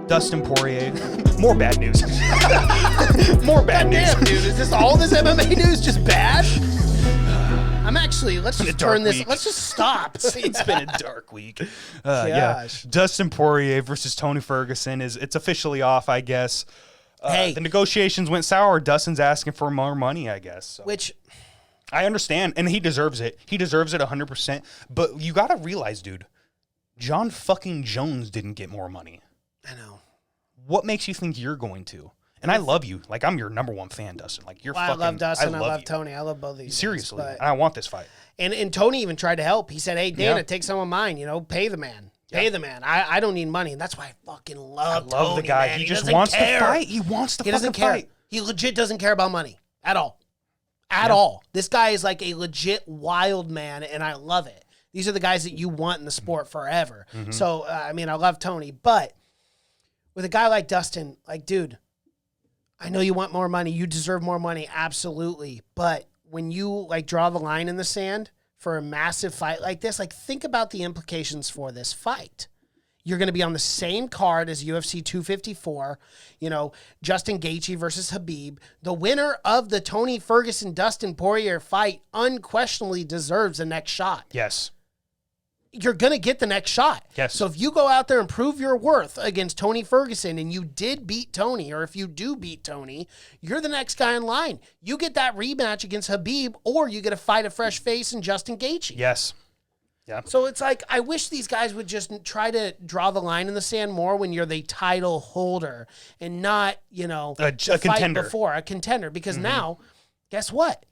Dustin Poirier. More bad news. More bad news. Damn, dude, is this all this MMA news just bad? I'm actually, let's just turn this, week. let's just stop. It's been a dark week. Yeah. Dustin Poirier versus Tony Ferguson it's officially off, I guess. Hey. The negotiations went sour. Dustin's asking for more money, I guess. So. Which I understand, and he deserves it. He deserves it 100%. But you got to realize, dude, John fucking Jones didn't get more money. I know. What makes you think you're going to? And I love you. Like, I'm your number one fan, Dustin. Like, you're I fucking... love Dustin. I love you. Tony. I love both of these. Seriously. Guys, I want this fight. and Tony even tried to help. He said, hey, Dana, Yeah. take some of mine. You know, pay the man. Pay the man. I don't need money. And that's why I fucking love Tony, the guy. man. He just doesn't wants care. to fight. He wants to He fucking doesn't care. fight. He legit doesn't care about money at all. At all. This guy is like a legit wild man, and I love it. These are the guys that you want in the sport forever. Mm-hmm. So, I mean, I love Tony. But with a guy like Dustin, like, dude, I know you want more money. You deserve more money. Absolutely. But when you, like, draw the line in the sand for a massive fight like this, like, think about the implications for this fight. You're going to be on the same card as UFC 254, you know, Justin Gaethje versus Khabib. The winner of the Tony Ferguson-Dustin Poirier fight unquestionably deserves the next shot. Yes. You're going to get the next shot. Yes. So if you go out there and prove your worth against Tony Ferguson and you did beat Tony, or if you do beat Tony, you're the next guy in line. You get that rematch against Khabib, or you get a fight a fresh face in Justin Gaethje. Yes. Yeah. So it's like, I wish these guys would just try to draw the line in the sand more when you're the title holder and not, you know, A the fight contender. before a contender. Because now, guess what?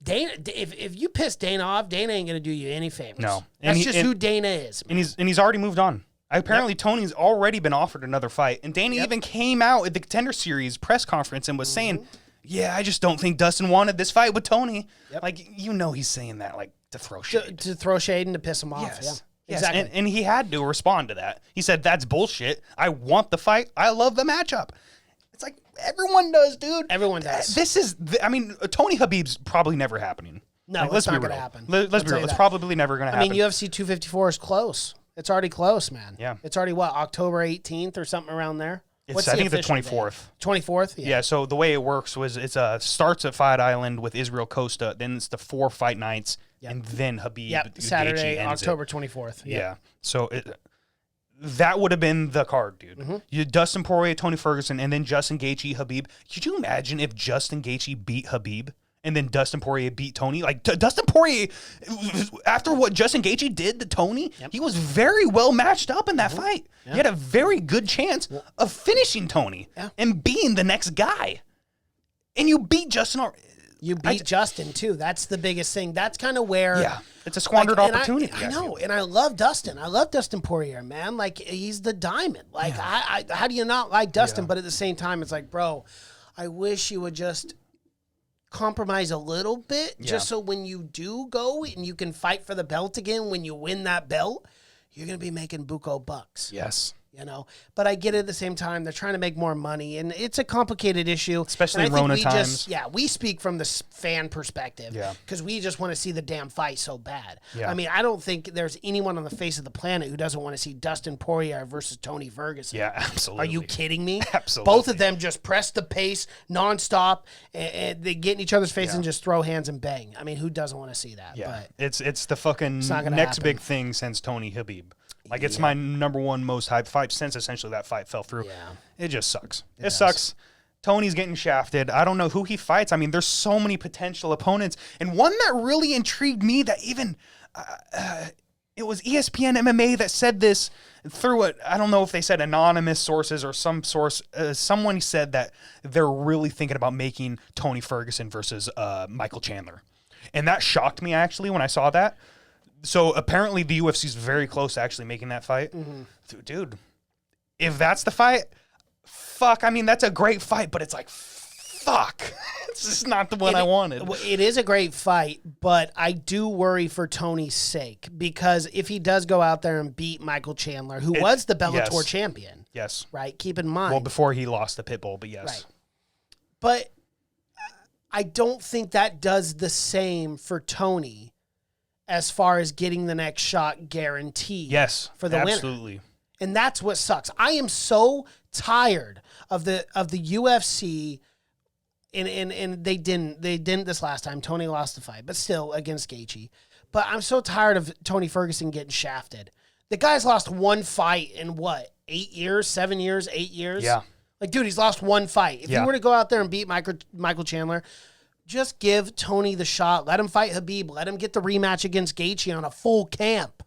Dana, if you piss Dana off, Dana ain't gonna do you any favors. No. That's just who Dana is. And he's already moved on. Apparently, Tony's already been offered another fight. And Dana even came out at the Contender Series press conference and was saying, yeah, I just don't think Dustin wanted this fight with Tony. Like, you know he's saying that, like, to throw shade. To throw shade and to piss him off. Yes. Yeah. Yes. Exactly. And he had to respond to that. He said, that's bullshit. I want the fight. I love the matchup. It's like, everyone does, dude. Everyone does. This is, I mean, Tony Habib's probably never happening. No, Like, it's not be going to real. happen. Let's be real. It's probably never going to I happen. mean, UFC 254 is close. It's already close, man. Yeah. It's already, what, October 18th or something around there? I think the 24th. 24th? Yeah, so the way it works was it starts at Fight Island with Israel Costa, then it's the 4 fight nights, and then Habib. Yep, Gaethje Saturday, ends October it. 24th. Yeah. So that would have been the card, dude. You Dustin Poirier, Tony Ferguson, and then Justin Gaethje, Habib. Could you imagine if Justin Gaethje beat Habib and then Dustin Poirier beat Tony? Like, Dustin Poirier, after what Justin Gaethje did to Tony, he was very well matched up in that fight. He had a very good chance of finishing Tony and being the next guy. And you beat Justin. You beat Justin, too. That's the biggest thing. That's kind of where... Yeah, it's a squandered opportunity. I know, and I love Dustin. I love Dustin Poirier, man. Like, he's the diamond. Like, how do you not like Dustin? But at the same time, it's like, bro, I wish you would just compromise a little bit, just so when you do go and you can fight for the belt again, when you win that belt, you're going to be making buco bucks. Yes. You know, but I get it at the same time. They're trying to make more money, and it's a complicated issue. Especially in and I think Rona we times. we speak from the fan perspective because we just want to see the damn fight so bad. Yeah. I mean, I don't think there's anyone on the face of the planet who doesn't want to see Dustin Poirier versus Tony Ferguson. Yeah, absolutely. Are you kidding me? Absolutely. Both of them just press the pace nonstop, and they get in each other's face and just throw hands and bang. I mean, who doesn't want to see that? Yeah, But it's the fucking not gonna next happen. big thing since Tony Habib. Like, it's my number one most hyped fight since essentially that fight fell through. Yeah. It just sucks. It sucks. Tony's getting shafted. I don't know who he fights. I mean, there's so many potential opponents. And one that really intrigued me that even, it was ESPN MMA that said this through I don't know if they said anonymous sources or some source. Someone said that they're really thinking about making Tony Ferguson versus Michael Chandler. And that shocked me, actually, when I saw that. So apparently the UFC is very close to actually making that fight. Dude, if that's the fight, fuck. I mean, that's a great fight, but it's like, fuck. It's just not the one I wanted. It is a great fight, but I do worry for Tony's sake because if he does go out there and beat Michael Chandler, who was the Bellator champion, yes, right? Keep in mind. Well, before he lost the Pitbull, but yes. Right. But I don't think that does the same for Tony as far as getting the next shot guaranteed. Yes, for the winner. absolutely. And that's what sucks. I am so tired of the UFC, and they didn't this last time. Tony lost the fight, but still against Gaethje. But I'm so tired of Tony Ferguson getting shafted. The guy's lost one fight in what, 8 years, 7 years, 8 years? Yeah. Like, dude, he's lost one fight. If you were to go out there and beat Michael Chandler, just give Tony the shot. Let him fight Habib. Let him get the rematch against Gaethje on a full camp.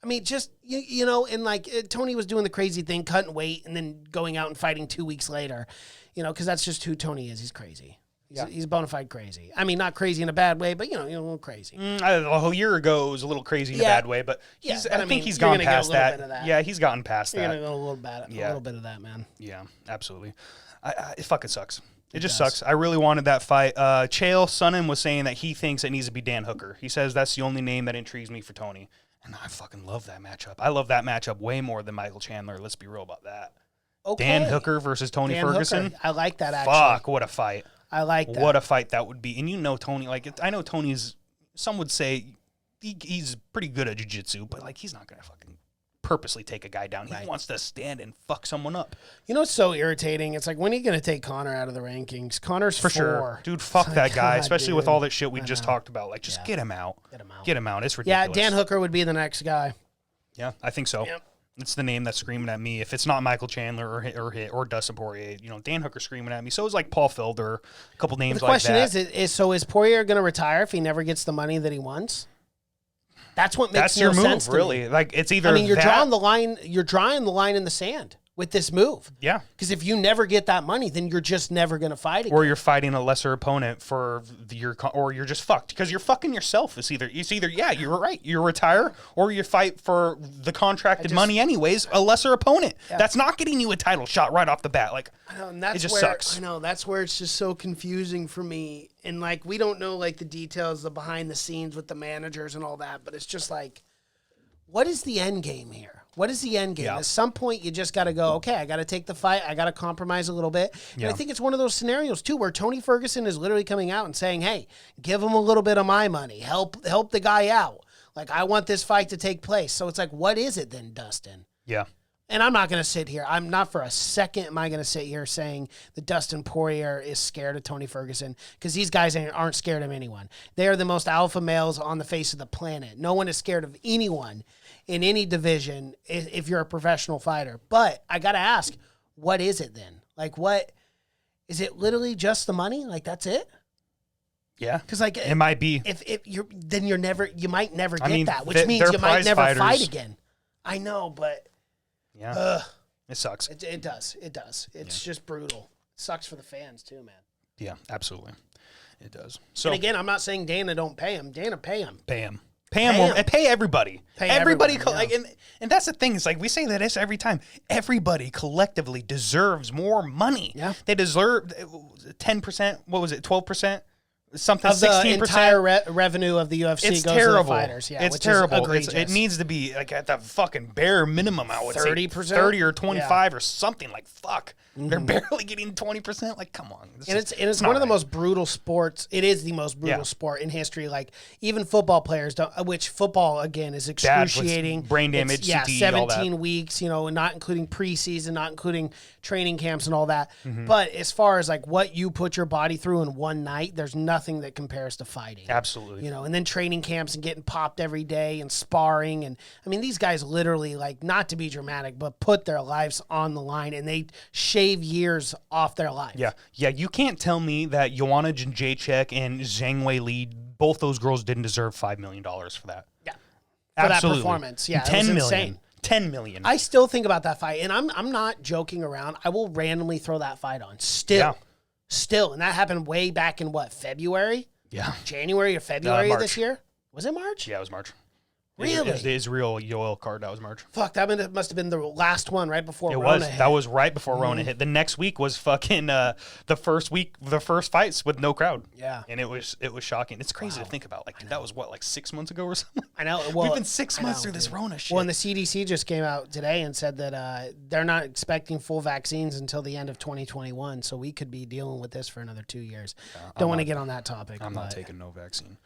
I mean, just, you know, and like Tony was doing the crazy thing, cutting weight, and then going out and fighting 2 weeks later, you know, because that's just who Tony is. He's crazy. He's bona fide crazy. I mean, not crazy in a bad way, but, you know, a little crazy. A whole year ago, it was a little crazy in a bad way, but I think he's gone past that. Yeah, he's gotten past that. You're going to go a little bit of that, man. Yeah, absolutely. It fucking sucks. It just sucks. I really wanted that fight. Chael Sonnen was saying that he thinks it needs to be Dan Hooker. He says that's the only name that intrigues me for Tony. And I fucking love that matchup. I love that matchup way more than Michael Chandler. Let's be real about that. Okay. Dan Hooker versus Tony Ferguson. Hooker. I like that, actually. Fuck, what a fight. I like that. What a fight that would be. And you know Tony, like, I know Tony's, some would say he's pretty good at jiu-jitsu, but, like, he's not going to fucking purposely take a guy down. He wants to stand and fuck someone up. You know what's so irritating? It's like, when are you going to take Conor out of the rankings? Conor's For 4. sure. Dude, fuck that guy, especially with all that shit we just talked about. Like, just get him out. Get him out. It's ridiculous. Yeah, Dan Hooker would be the next guy. Yeah, I think so. Yep. It's the name that's screaming at me. If it's not Michael Chandler or Dustin Poirier, you know, Dan Hooker screaming at me. So is like Paul Felder, a couple names like that. The question is Poirier going to retire if he never gets the money that he wants? That's what makes no sense to really. me. Like, it's either you're drawing the line. You're drawing the line in the sand with this move. Yeah. Because if you never get that money, then you're just never going to fight again. Or you're fighting a lesser opponent or you're just fucked because you're fucking yourself. It's either you're right, you retire, or you fight for the contracted money anyways, a lesser opponent. Yeah. That's not getting you a title shot right off the bat. Like, I know, and that's it just where, sucks. I know, that's where it's just so confusing for me. And like, we don't know like the details, the behind the scenes with the managers and all that, but it's just like, what is the end game here? What is the end game? Yeah. At some point, you just got to go, okay, I got to take the fight. I got to compromise a little bit. And I think it's one of those scenarios, too, where Tony Ferguson is literally coming out and saying, hey, give him a little bit of my money. Help the guy out. Like, I want this fight to take place. So it's like, what is it then, Dustin? Yeah. And I'm not going to sit here. I'm not for a second am I going to sit here saying that Dustin Poirier is scared of Tony Ferguson, because these guys aren't scared of anyone. They are the most alpha males on the face of the planet. No one is scared of anyone in any division if you're a professional fighter. But I got to ask, what is it then? Like, what is it? Literally just the money? Like, that's it? Yeah. Because like it might be. If you might never get that, which means you might never fight again. I know, but yeah, it sucks. It does. It's just brutal. It sucks for the fans too, man. Yeah, absolutely. It does. So, and again, I'm not saying Dana don't pay him. Dana, pay him. Pay him. And pay everybody. Everybody. Yeah. And that's the thing. It's like we say that every time. Everybody collectively deserves more money. Yeah. They deserve 10%. What was it? 12%? Something of 16%. The entire revenue of the UFC goes to the fighters. Yeah, it's terrible. It needs to be like at the fucking bare minimum. I would 30%? say 30 or 25 or something. Like fuck, they're barely getting 20%. Like come on. It's one of the most brutal sports. It is the most brutal sport in history. Like even football players don't. Which football again is excruciating. Brain damage. CTE, 17 weeks. You know, not including preseason, not including training camps and all that. But as far as like what you put your body through in one night, there's nothing that compares to fighting. Absolutely. You know, and then training camps and getting popped every day and sparring. And I mean, these guys literally, like, not to be dramatic, but put their lives on the line, and they shave years off their life. Yeah. Yeah. You can't tell me that Joanna Jędrzejczyk and Zhang Wei Li, both those girls didn't deserve $5 million for that. Yeah. For that performance. Yeah. 10 million. Insane. 10 million. I still think about that fight, and I'm not joking around. I will randomly throw that fight on. Still. And that happened way back in what, February? Yeah. January or February of this year? Was it March? Yeah, it was March. Really? It was the Israel Yoel card. That was March. Fuck, that must have been the last one right before Rona was. hit. That was right before Rona hit. The next week was fucking the first fights with no crowd. Yeah. And it was shocking. It's crazy to think about. Like that was what, like 6 months ago or something? I know. Well, we've been 6 months through this Rona shit. Well, and the CDC just came out today and said that they're not expecting full vaccines until the end of 2021. So we could be dealing with this for another 2 years. Don't want to get on that topic. I'm not taking no vaccine.